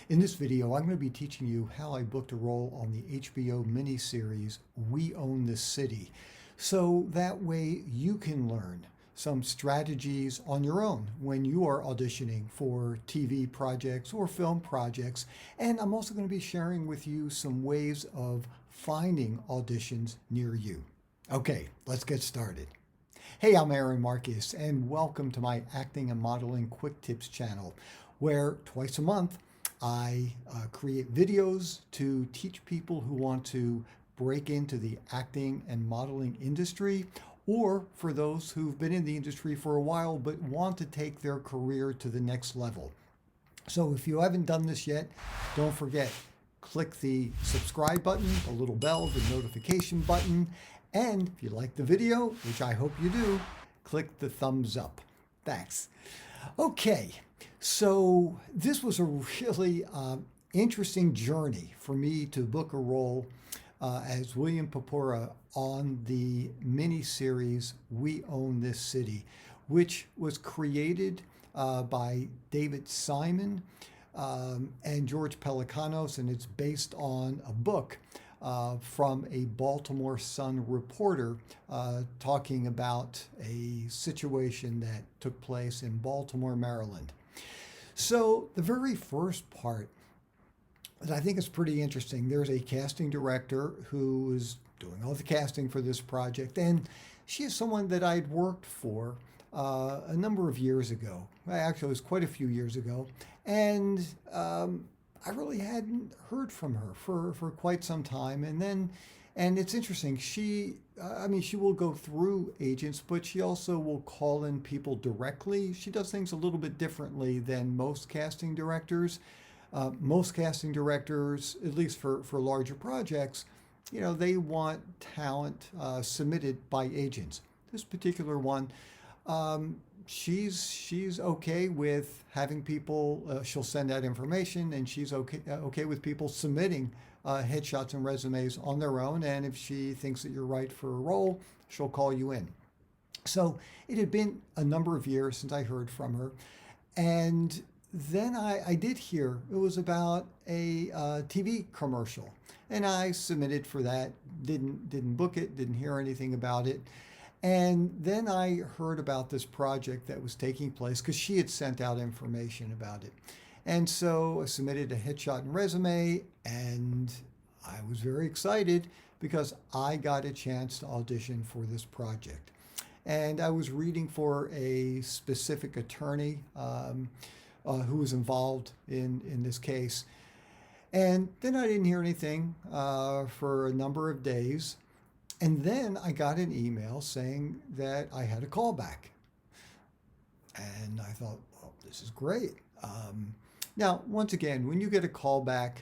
In this video, I'm going to be teaching you how I booked a role on the HBO miniseries, We Own This City. So that way you can learn some strategies on your own when you are auditioning for TV projects or film projects. And I'm also going to be sharing with you some ways of finding auditions near you. Okay, let's get started. Hey, I'm Aaron Marcus, and welcome to my Acting and Modeling Quick Tips channel, where twice a month I create videos to teach people who want to break into the acting and modeling industry, or for those who've been in the industry for a while but want to take their career to the next level. So if you haven't done this yet, don't forget, click the subscribe button, the little bell, the notification button, and if you like the video, which I hope you do, click the thumbs up. Thanks. Okay, so this was a really interesting journey for me to book a role as William Papura on the miniseries We Own This City, which was created by David Simon and George Pelecanos, and it's based on a book from a Baltimore Sun reporter talking about a situation that took place in Baltimore, Maryland. So the very first part that I think is pretty interesting, there's a casting director who is doing all the casting for this project, and she is someone that I'd worked for a number of years ago. Actually, it was quite a few years ago, and I really hadn't heard from her for quite some time. And it's interesting, she will go through agents, but she also will call in people directly. She does things a little bit differently than most casting directors. Most casting directors, at least for larger projects, they want talent submitted by agents. This particular one, she's okay with having people, she'll send out information, and she's okay with people submitting headshots and resumes on their own, and if she thinks that you're right for a role, she'll call you in. So it had been a number of years since I heard from her, and then I did hear it was about a TV commercial, and I submitted for that, didn't book it, didn't hear anything about it. And then I heard about this project that was taking place because she had sent out information about it. And so I submitted a headshot and resume, and I was very excited because I got a chance to audition for this project. And I was reading for a specific attorney who was involved in this case. And then I didn't hear anything for a number of days. And then I got an email saying that I had a callback. And I thought, well, this is great. Now, once again, when you get a callback,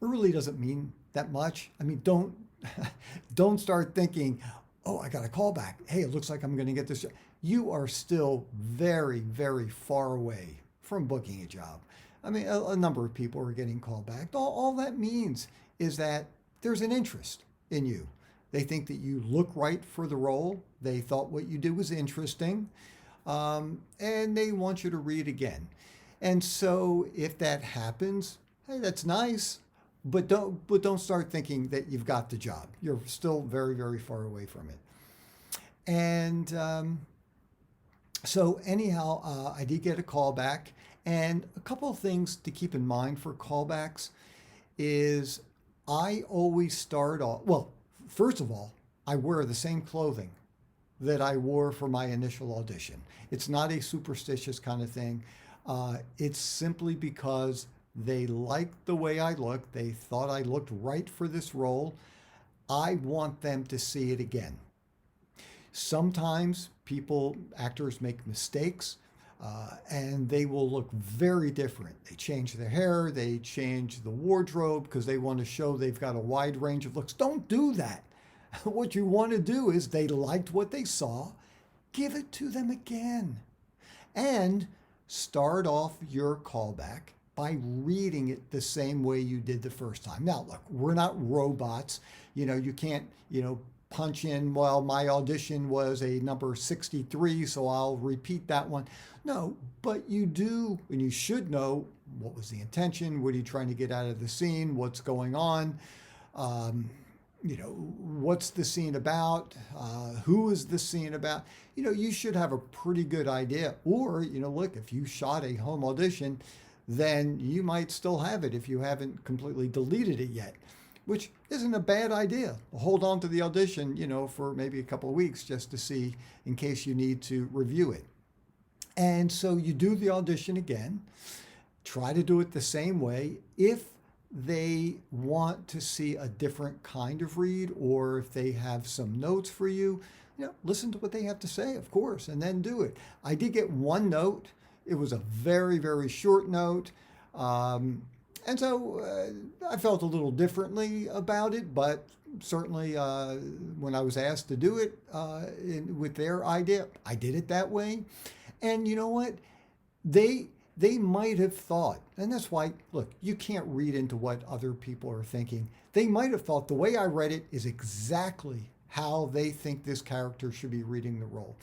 it really doesn't mean that much. I mean, don't start thinking, oh, I got a callback. Hey, it looks like I'm going to get this job. You are still very, very far away from booking a job. I mean, a number of people are getting called back. All that means is that there's an interest in you. They think that you look right for the role. They thought what you did was interesting, and they want you to read again. And so if that happens, hey, that's nice, but don't start thinking that you've got the job. You're still very, very far away from it. And so anyhow, I did get a callback, and a couple of things to keep in mind for callbacks is I always start off, well, first of all, I wear the same clothing that I wore for my initial audition. It's not a superstitious kind of thing. It's simply because they liked the way I looked. They thought I looked right for this role. I want them to see it again. Sometimes actors make mistakes, and they will look very different. They change their hair, they change the wardrobe because they want to show they've got a wide range of looks. Don't do that. What you want to do is they liked what they saw, give it to them again. And start off your callback by reading it the same way you did the first time. Now, look, we're not robots. You can't, punch in, well, my audition was a number 63, so I'll repeat that one. No, but you do, and you should know what was the intention? What are you trying to get out of the scene? What's going on? Um, what's the scene about? Who is the scene about? You should have a pretty good idea. Or, look, if you shot a home audition, then you might still have it if you haven't completely deleted it yet, which isn't a bad idea. Hold on to the audition, for maybe a couple of weeks just to see in case you need to review it. And so you do the audition again, try to do it the same way. If they want to see a different kind of read, or if they have some notes for you, listen to what they have to say, of course, and then do it. I did get one note. It was a very, very short note. And so I felt a little differently about it, but certainly when I was asked to do it with their idea, I did it that way. And you know what? They might have thought, and that's why, look, you can't read into what other people are thinking. They might have thought the way I read it is exactly how they think this character should be reading the role.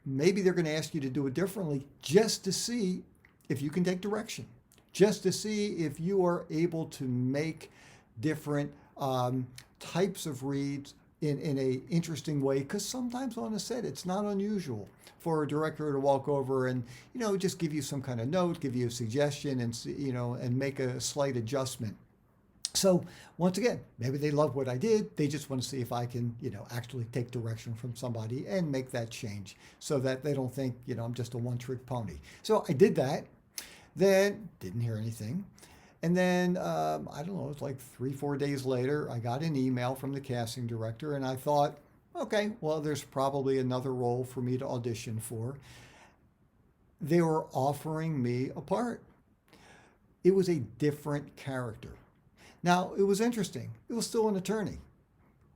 Maybe they're going to ask you to do it differently just to see if you can take direction, just to see if you are able to make different types of reads in a interesting way, because sometimes on a set it's not unusual for a director to walk over and just give you some kind of note, give you a suggestion, and and make a slight adjustment. So once again, maybe they love what I did. They just want to see if I can actually take direction from somebody and make that change so that they don't think I'm just a one-trick pony. So I did that. Then didn't hear anything. And then, I don't know, it was like 3-4 days later, I got an email from the casting director, and I thought, okay, well, there's probably another role for me to audition for. They were offering me a part. It was a different character. Now, it was interesting. It was still an attorney,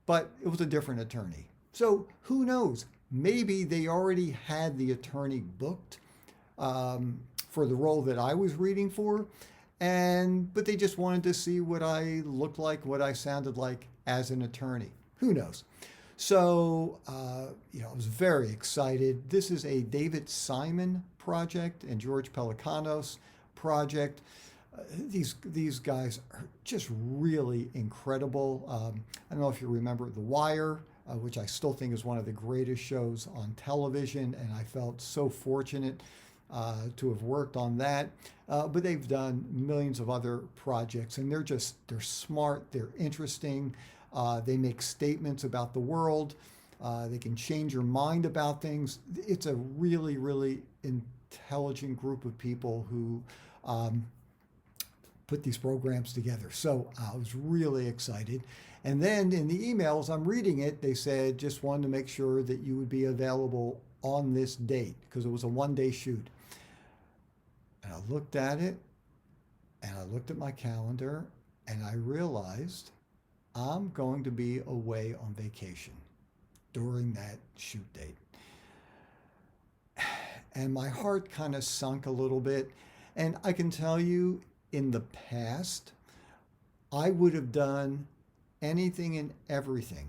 but it was a different attorney. So who knows? Maybe they already had the attorney booked for the role that I was reading for. But they just wanted to see what I looked like, what I sounded like as an attorney. Who knows? So, I was very excited. This is a David Simon project and George Pelicanos project. These guys are just really incredible. I don't know if you remember The Wire, which I still think is one of the greatest shows on television, and I felt so fortunate to have worked on that. But they've done millions of other projects, and they're smart, they're interesting, they make statements about the world, they can change your mind about things. It's a really, really intelligent group of people who put these programs together. So I was really excited. And then in the emails, I'm reading it, they said, just wanted to make sure that you would be available on this date, because it was a one-day shoot. And I looked at it, and I looked at my calendar, and I realized I'm going to be away on vacation during that shoot date. And my heart kind of sunk a little bit. And I can tell you, in the past, I would have done anything and everything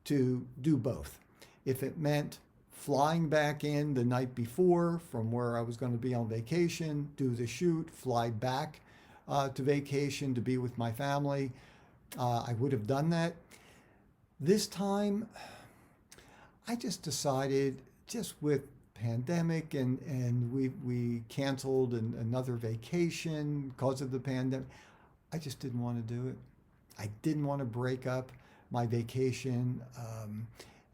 to do both. If it meant flying back in the night before from where I was going to be on vacation, do the shoot, fly back to vacation to be with my family, I would have done that. This time, I just decided, just with pandemic and we canceled another vacation because of the pandemic, I just didn't want to do it. I didn't want to break up my vacation.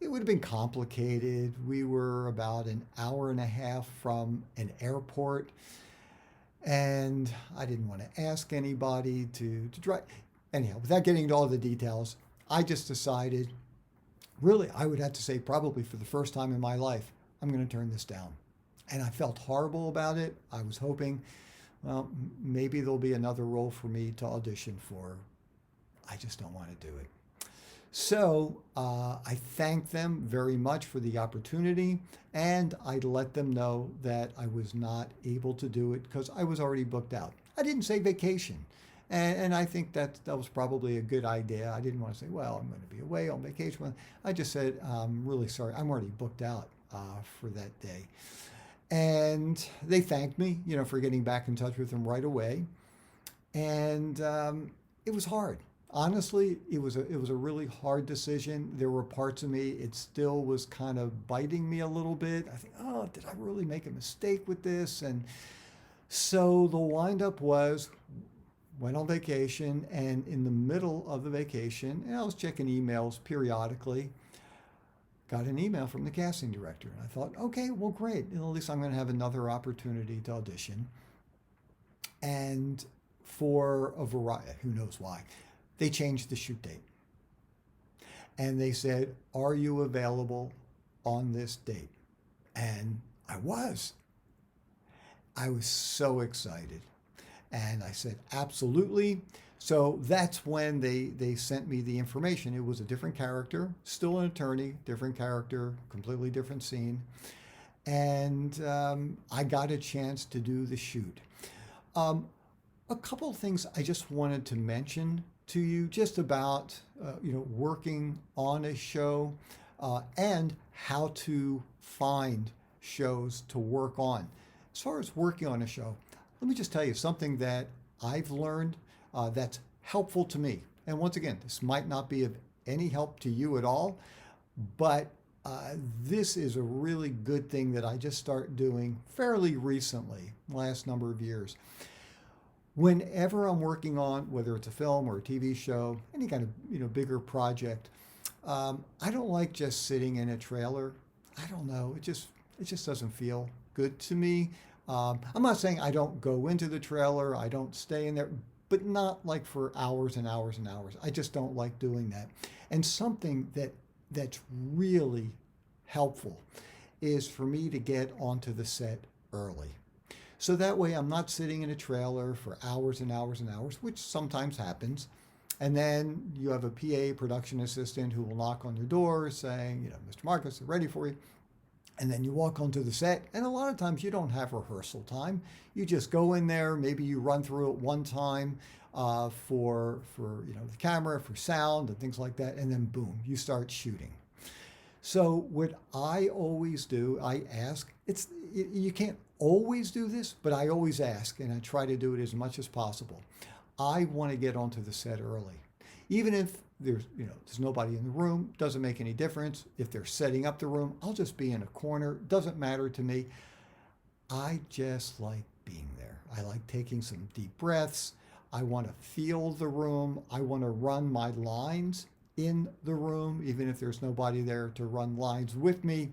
It would have been complicated. We were about an hour and a half from an airport, and I didn't want to ask anybody to drive. Anyhow, without getting into all the details, I just decided, really, I would have to say probably for the first time in my life, I'm going to turn this down. And I felt horrible about it. I was hoping, well, maybe there'll be another role for me to audition for. I just don't want to do it. So I thanked them very much for the opportunity, and I let them know that I was not able to do it because I was already booked out. I didn't say vacation, and I think that was probably a good idea. I didn't want to say, well, I'm going to be away on vacation. I just said, I'm really sorry, I'm already booked out for that day. And they thanked me, for getting back in touch with them right away. And it was hard. Honestly, it was a really hard decision. There were parts of me, it still was kind of biting me a little bit. I think, oh, did I really make a mistake with this? And so the windup was, went on vacation, and in the middle of the vacation, and I was checking emails periodically, got an email from the casting director. And I thought, okay, well, great. At least I'm going to have another opportunity to audition. And for a variety, who knows why, they changed the shoot date. And they said, are you available on this date? And I was. I was so excited. And I said, absolutely. So that's when they sent me the information. It was a different character, still an attorney, different character, completely different scene. And I got a chance to do the shoot. A couple of things I just wanted to mention to you just about working on a show and how to find shows to work on. As far as working on a show, let me just tell you something that I've learned that's helpful to me. And once again, this might not be of any help to you at all, but this is a really good thing that I just started doing fairly recently, last number of years. Whenever I'm working on, whether it's a film or a TV show, any kind of bigger project, I don't like just sitting in a trailer. I don't know. It just doesn't feel good to me. I'm not saying I don't go into the trailer, I don't stay in there, but not like for hours and hours and hours. I just don't like doing that. And something that's really helpful is for me to get onto the set early. So that way I'm not sitting in a trailer for hours and hours and hours, which sometimes happens. And then you have a PA, production assistant, who will knock on your door saying, Mr. Marcus, they're ready for you. And then you walk onto the set, and a lot of times you don't have rehearsal time. You just go in there, maybe you run through it one time for the camera, for sound and things like that, and then boom, you start shooting. So what I always do, I ask, you can't always do this, but I always ask, and I try to do it as much as possible. I want to get onto the set early. Even if there's nobody in the room, doesn't make any difference. If they're setting up the room, I'll just be in a corner, doesn't matter to me. I just like being there. I like taking some deep breaths. I want to feel the room. I want to run my lines in the room, even if there's nobody there to run lines with me.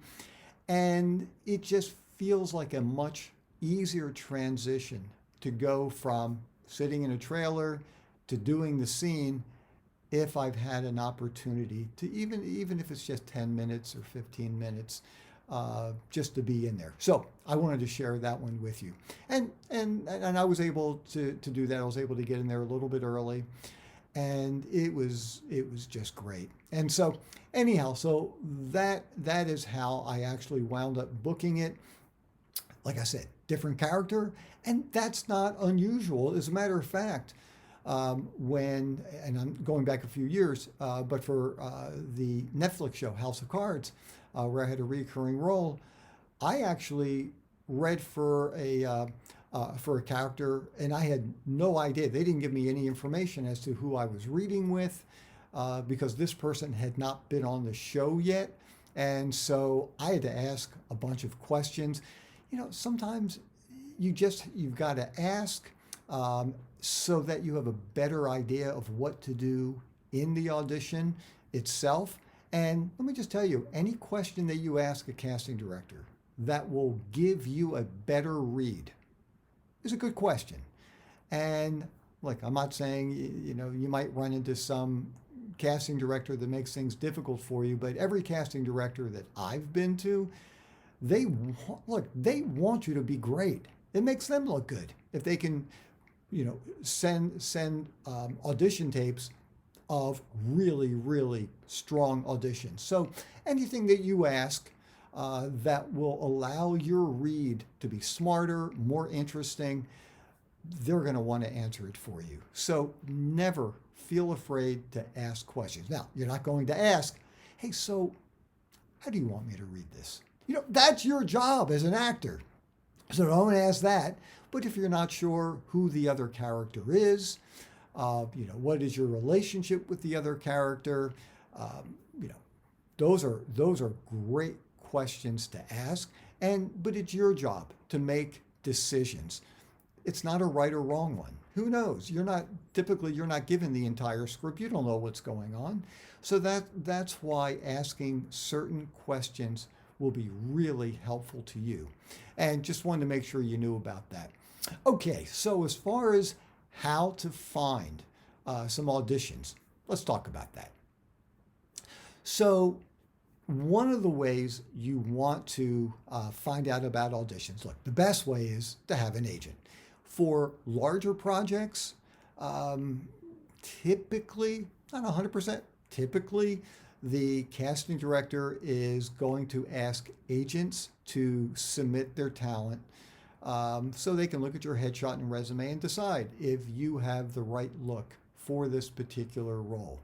And it just feels like a much easier transition to go from sitting in a trailer to doing the scene if I've had an opportunity to, even if it's just 10 minutes or 15 minutes, just to be in there. So I wanted to share that one with you. And I was able to do that. I was able to get in there a little bit early, and it was just great. And so anyhow, so that is how I actually wound up booking it. Like I said, different character, and that's not unusual. As a matter of fact, and I'm going back a few years, but for the Netflix show House of Cards, where I had a recurring role, I actually read for a character, and I had no idea. They didn't give me any information as to who I was reading with, because this person had not been on the show yet, and so I had to ask a bunch of questions. Sometimes you've got to ask so that you have a better idea of what to do in the audition itself. And let me just tell you, any question that you ask a casting director that will give you a better read is a good question. And look, I'm not saying, you might run into some casting director that makes things difficult for you, but every casting director that I've been to, they want you to be great. It makes them look good if they can, send audition tapes of really, really strong auditions. So anything that you ask that will allow your read to be smarter, more interesting, they're going to want to answer it for you. So never feel afraid to ask questions. Now, you're not going to ask, hey, so how do you want me to read this? That's your job as an actor. So don't ask that. But if you're not sure who the other character is, what is your relationship with the other character, um, you know, those are great questions to ask. But it's your job to make decisions. It's not a right or wrong one. Who knows? You're not given the entire script. You don't know what's going on. So that's why asking certain questions will be really helpful to you. And just wanted to make sure you knew about that. Okay, so as far as how to find some auditions, let's talk about that. So one of the ways you want to find out about auditions, look, the best way is to have an agent. For larger projects, typically, not 100%, typically the casting director is going to ask agents to submit their talent so they can look at your headshot and resume and decide if you have the right look for this particular role.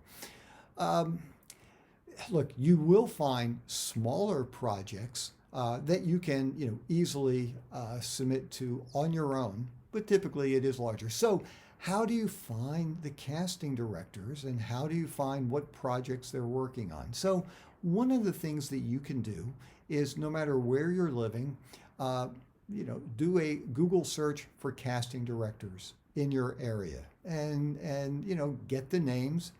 Look, you will find smaller projects that you can, easily submit to on your own, but typically it is larger. So, how do you find the casting directors and how do you find what projects they're working on? So, one of the things that you can do is no matter where you're living, do a Google search for casting directors in your area and get the names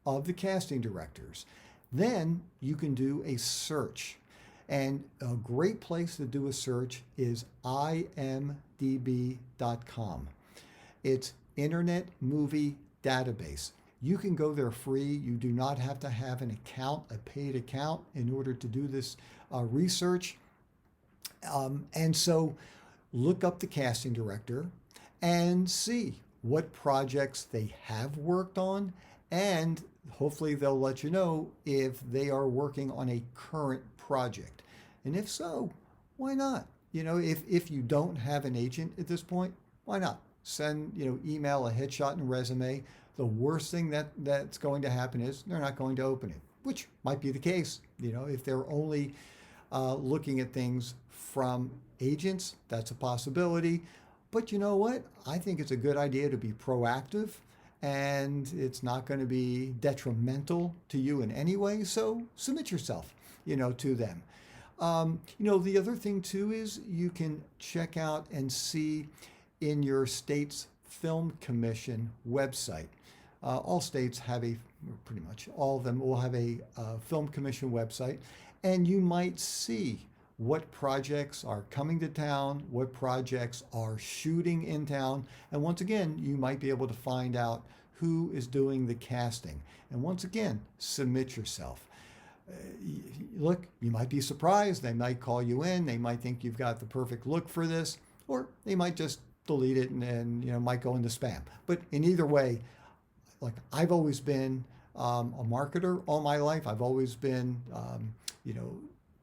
of the casting directors. Then you can do a search. And a great place to do a search is imdb.com. It's Internet Movie Database. You can go there free. You do not have to have an account, a paid account, in order to do this research. And so look up the casting director and see what projects they have worked on, and hopefully they'll let you know if they are working on a current project. And if so, why not? If you don't have an agent at this point, why not? Send, email a headshot and resume. The worst thing that's going to happen is they're not going to open it, which might be the case. If they're only looking at things from agents, that's a possibility. But you know what? I think it's a good idea to be proactive, and it's not going to be detrimental to you in any way. So submit yourself, to them. The other thing too is you can check out and see in your state's film commission website. All states have pretty much all of them will have a film commission website, and you might see what projects are coming to town, what projects are shooting in town. And once again, you might be able to find out who is doing the casting. And once again, submit yourself. Look, you might be surprised. They might call you in. They might think you've got the perfect look for this, or they might just delete it and might go into spam. But in either way, like I've always been a marketer all my life. I've always been,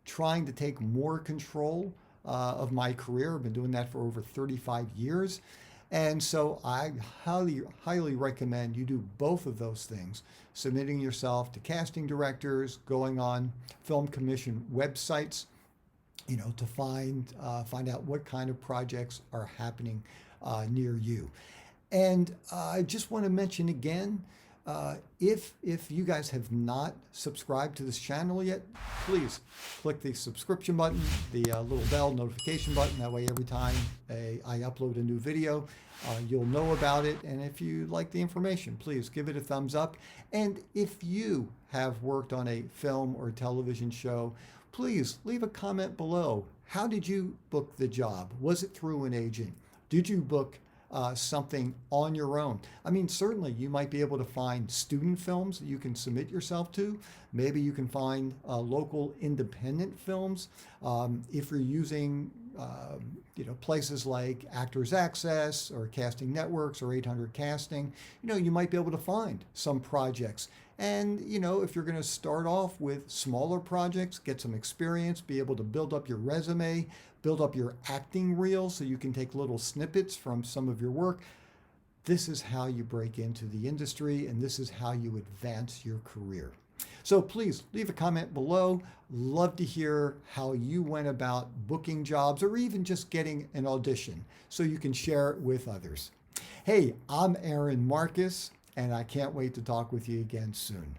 trying to take more control of my career. I've been doing that for over 35 years. And so I highly, highly recommend you do both of those things, submitting yourself to casting directors, going on film commission websites, to find out what kind of projects are happening near you. And I just want to mention again, if you guys have not subscribed to this channel yet, please click the subscription button, the little bell notification button. That way every time I upload a new video, you'll know about it. And if you like the information, please give it a thumbs up. And if you have worked on a film or television show, please leave a comment below. How did you book the job? Was it through an agent? Did you book something on your own? I mean, certainly you might be able to find student films that you can submit yourself to. Maybe you can find local independent films. If you're using places like Actors Access or Casting Networks or 800 Casting, you might be able to find some projects. And, if you're going to start off with smaller projects, get some experience, be able to build up your resume, build up your acting reel so you can take little snippets from some of your work. This is how you break into the industry, and this is how you advance your career. So please leave a comment below. Love to hear how you went about booking jobs or even just getting an audition so you can share it with others. Hey, I'm Aaron Marcus, and I can't wait to talk with you again soon.